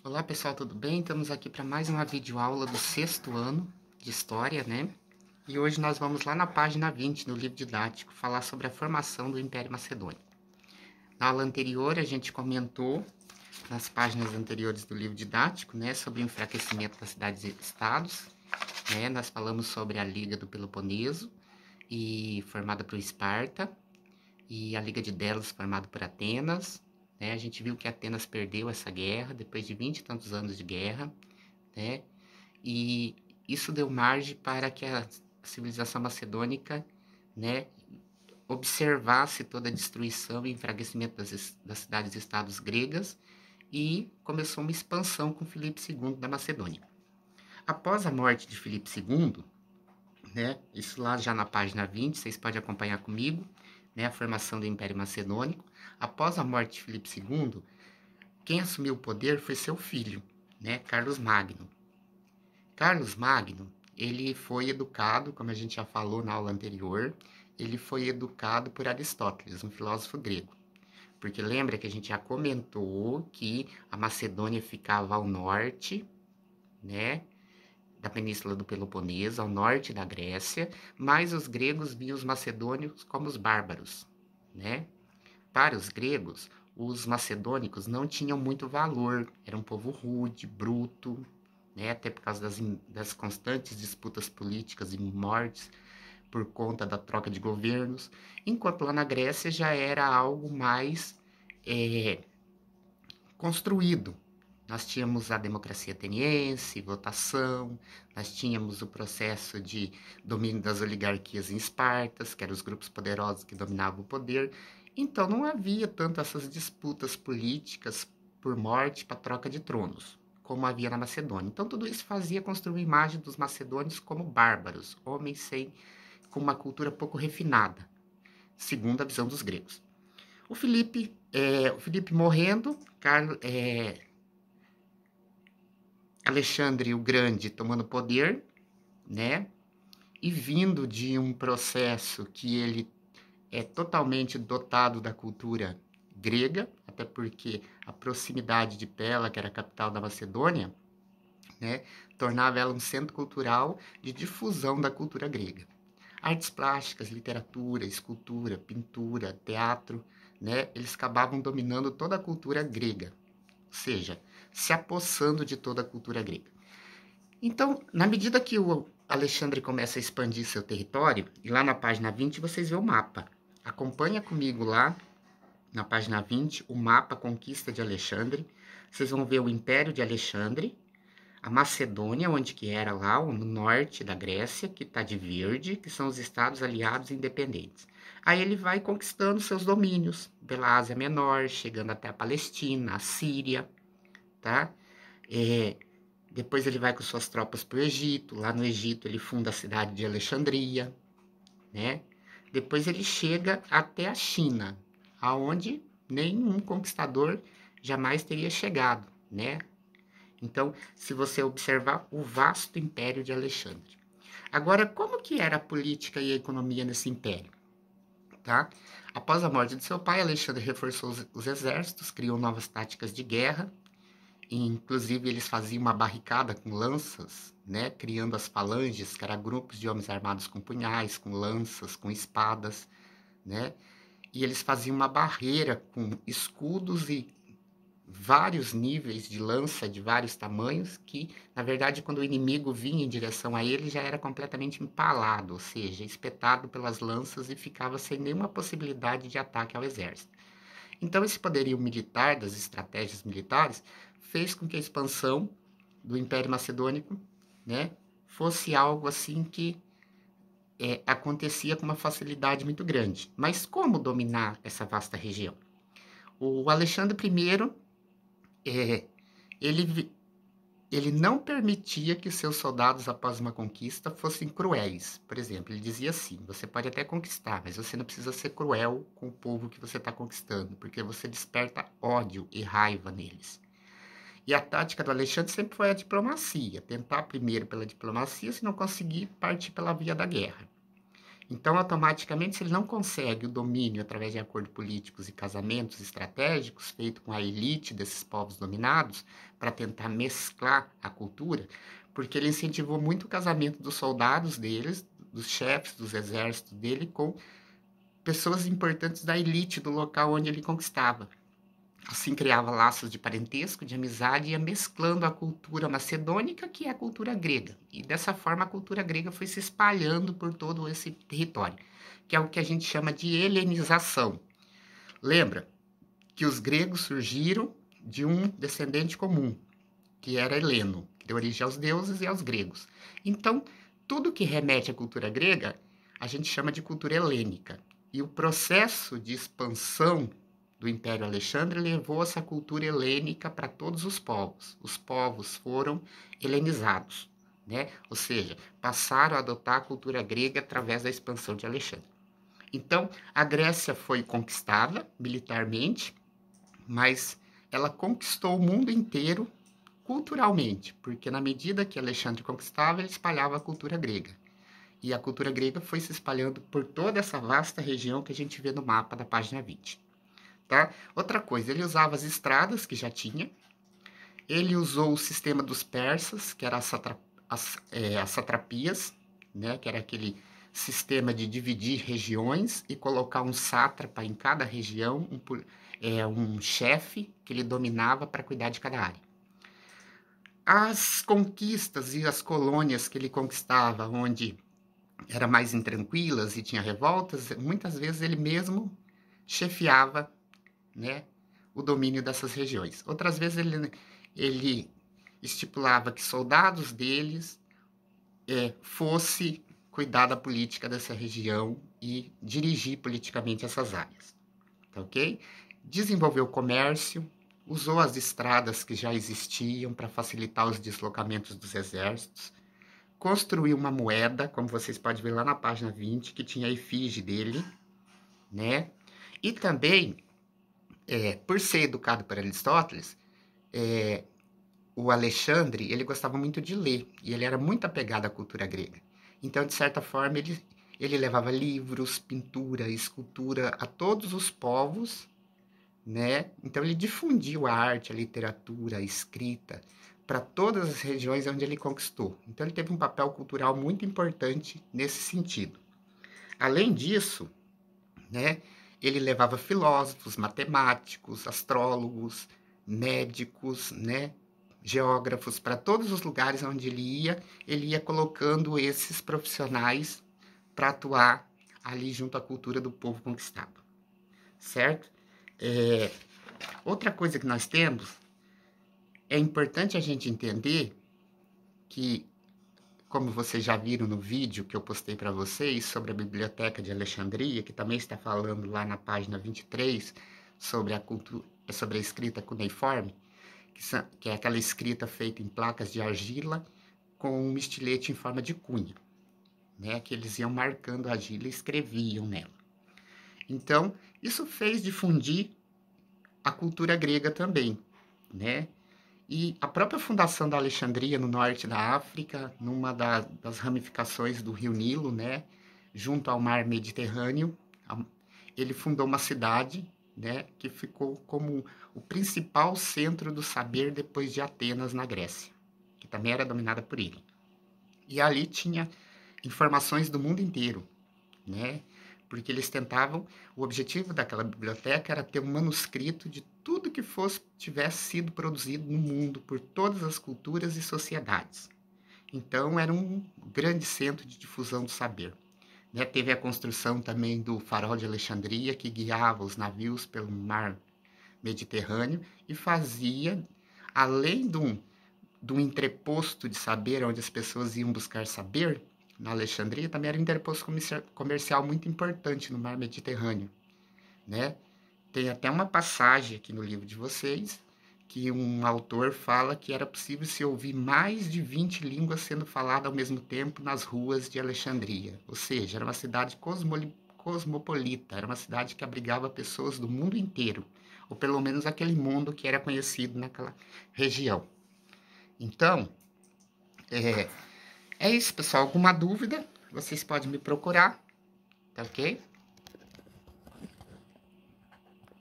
Olá pessoal, tudo bem? Estamos aqui para mais uma videoaula do sexto ano de História, né? E hoje nós vamos lá na página 20 do livro didático falar sobre a formação do Império Macedônico. Na aula anterior a gente comentou, nas páginas anteriores do livro didático, né, sobre o enfraquecimento das cidades e estados, né? Nós falamos sobre a Liga do Peloponeso, formada por Esparta, e a Liga de Delos, formada por Atenas, né? A gente viu que Atenas perdeu essa guerra depois de 20 e tantos anos de guerra, né? E isso deu margem para que a civilização macedônica, né, observasse toda a destruição e enfraquecimento das cidades e estados gregas e começou uma expansão com Filipe II da Macedônia. Após a morte de Filipe II, né, isso lá já na página 20, vocês podem acompanhar comigo, né, a formação do Império Macedônico. Após a morte de Filipe II, quem assumiu o poder foi seu filho, né, Carlos Magno. Carlos Magno, ele foi educado, como a gente já falou na aula anterior, ele foi educado por Aristóteles, um filósofo grego. Porque lembra que a gente já comentou que a Macedônia ficava ao norte, né, da Península do Peloponeso, ao norte da Grécia, mas os gregos viam os macedônicos como os bárbaros, né? Para os gregos, os macedônicos não tinham muito valor, era um povo rude, bruto, né? Até por causa das constantes disputas políticas e mortes por conta da troca de governos, enquanto lá na Grécia já era algo mais construído. Nós tínhamos a democracia ateniense, votação, nós tínhamos o processo de domínio das oligarquias em Esparta, que eram os grupos poderosos que dominavam o poder. Então não havia tanto essas disputas políticas por morte para troca de tronos, como havia na Macedônia. Então tudo isso fazia construir a imagem dos macedônios como bárbaros, homens com uma cultura pouco refinada, segundo a visão dos gregos. O Filipe morrendo, Alexandre o Grande tomando poder, né? E vindo de um processo que ele é totalmente dotado da cultura grega, até porque a proximidade de Pela, que era a capital da Macedônia, né, tornava ela um centro cultural de difusão da cultura grega. Artes plásticas, literatura, escultura, pintura, teatro, né, eles acabavam dominando toda a cultura grega, ou seja, se apossando de toda a cultura grega. Então, na medida que o Alexandre começa a expandir seu território, e lá na página 20 vocês vê o mapa. Acompanha comigo lá, na página 20, o mapa Conquista de Alexandre. Vocês vão ver o Império de Alexandre, a Macedônia, onde que era lá, no norte da Grécia, que está de verde, que são os estados aliados independentes. Aí ele vai conquistando seus domínios pela Ásia Menor, chegando até a Palestina, a Síria, tá? Depois ele vai com suas tropas para o Egito. Lá no Egito ele funda a cidade de Alexandria, né? Depois ele chega até a China, aonde nenhum conquistador jamais teria chegado, né? Então, se você observar o vasto império de Alexandre. Agora, como que era a política e a economia nesse império? Tá? Após a morte de seu pai, Alexandre reforçou os exércitos, criou novas táticas de guerra. Inclusive, eles faziam uma barricada com lanças, né? Criando as falanges, que eram grupos de homens armados com punhais, com lanças, com espadas, né? E eles faziam uma barreira com escudos e vários níveis de lança de vários tamanhos que, na verdade, quando o inimigo vinha em direção a ele, já era completamente empalado, ou seja, espetado pelas lanças e ficava sem nenhuma possibilidade de ataque ao exército. Então, esse poderio militar, das estratégias militares, fez com que a expansão do Império Macedônico, né, fosse algo assim que acontecia com uma facilidade muito grande. Mas como dominar essa vasta região? O Alexandre I, ele não permitia que seus soldados, após uma conquista, fossem cruéis. Por exemplo, ele dizia assim: você pode até conquistar, mas você não precisa ser cruel com o povo que você está conquistando, porque você desperta ódio e raiva neles. E a tática do Alexandre sempre foi a diplomacia, tentar primeiro pela diplomacia, se não conseguir, partir pela via da guerra. Então, automaticamente, se ele não consegue o domínio através de acordos políticos e casamentos estratégicos feitos com a elite desses povos dominados para tentar mesclar a cultura, porque ele incentivou muito o casamento dos soldados deles, dos chefes dos exércitos dele, com pessoas importantes da elite do local onde ele conquistava. Assim criava laços de parentesco, de amizade, e ia mesclando a cultura macedônica, que é a cultura grega. E dessa forma a cultura grega foi se espalhando por todo esse território, que é o que a gente chama de helenização. Lembra que os gregos surgiram de um descendente comum, que era Heleno, que deu origem aos deuses e aos gregos. Então, tudo que remete à cultura grega, a gente chama de cultura helênica. E o processo de expansão do Império Alexandre levou essa cultura helênica para todos os povos. Os povos foram helenizados, né? Ou seja, passaram a adotar a cultura grega através da expansão de Alexandre. Então, a Grécia foi conquistada militarmente, mas ela conquistou o mundo inteiro culturalmente, porque na medida que Alexandre conquistava, ele espalhava a cultura grega. E a cultura grega foi se espalhando por toda essa vasta região que a gente vê no mapa da página 20. Tá? Outra coisa, ele usava as estradas que já tinha, ele usou o sistema dos persas, que era as satrapias, né? Que era aquele sistema de dividir regiões e colocar um sátrapa em cada região, um chefe que ele dominava para cuidar de cada área. As conquistas e as colônias que ele conquistava, onde eram mais intranquilas e tinha revoltas, muitas vezes ele mesmo chefiava, né, o domínio dessas regiões. Outras vezes ele estipulava que soldados deles fosse cuidar da política dessa região e dirigir politicamente essas áreas. Tá ok? Desenvolveu o comércio, usou as estradas que já existiam para facilitar os deslocamentos dos exércitos, construiu uma moeda, como vocês podem ver lá na página 20, que tinha a efígie dele, né? E também, por ser educado por Aristóteles, o Alexandre, ele gostava muito de ler, e ele era muito apegado à cultura grega. Então, de certa forma, ele levava livros, pintura, escultura a todos os povos, né? Então, ele difundiu a arte, a literatura, a escrita para todas as regiões onde ele conquistou. Então, ele teve um papel cultural muito importante nesse sentido. Além disso, né, ele levava filósofos, matemáticos, astrólogos, médicos, né, geógrafos para todos os lugares onde ele ia colocando esses profissionais para atuar ali junto à cultura do povo conquistado, certo? Outra coisa que nós temos, é importante a gente entender que, como vocês já viram no vídeo que eu postei para vocês sobre a Biblioteca de Alexandria, que também está falando lá na página 23 sobre a escrita cuneiforme, que é aquela escrita feita em placas de argila com um estilete em forma de cunha, né, que eles iam marcando a argila e escreviam nela. Então, isso fez difundir a cultura grega também, né? E a própria fundação da Alexandria, no norte da África, numa das ramificações do rio Nilo, né, junto ao mar Mediterrâneo, ele fundou uma cidade, né, que ficou como o principal centro do saber depois de Atenas, na Grécia, que também era dominada por ele. E ali tinha informações do mundo inteiro, né? Porque eles tentavam, o objetivo daquela biblioteca era ter um manuscrito de tudo que tivesse sido produzido no mundo por todas as culturas e sociedades. Então, era um grande centro de difusão do saber. Né? Teve a construção também do farol de Alexandria, que guiava os navios pelo mar Mediterrâneo e fazia, além de um entreposto de saber, onde as pessoas iam buscar saber, na Alexandria, também era um interposto comercial muito importante no mar Mediterrâneo, né? Tem até uma passagem aqui no livro de vocês, que um autor fala que era possível se ouvir mais de 20 línguas sendo faladas ao mesmo tempo nas ruas de Alexandria. Ou seja, era uma cidade cosmopolita, era uma cidade que abrigava pessoas do mundo inteiro, ou pelo menos aquele mundo que era conhecido naquela região. Então, é isso, pessoal. Alguma dúvida, vocês podem me procurar, Tá ok?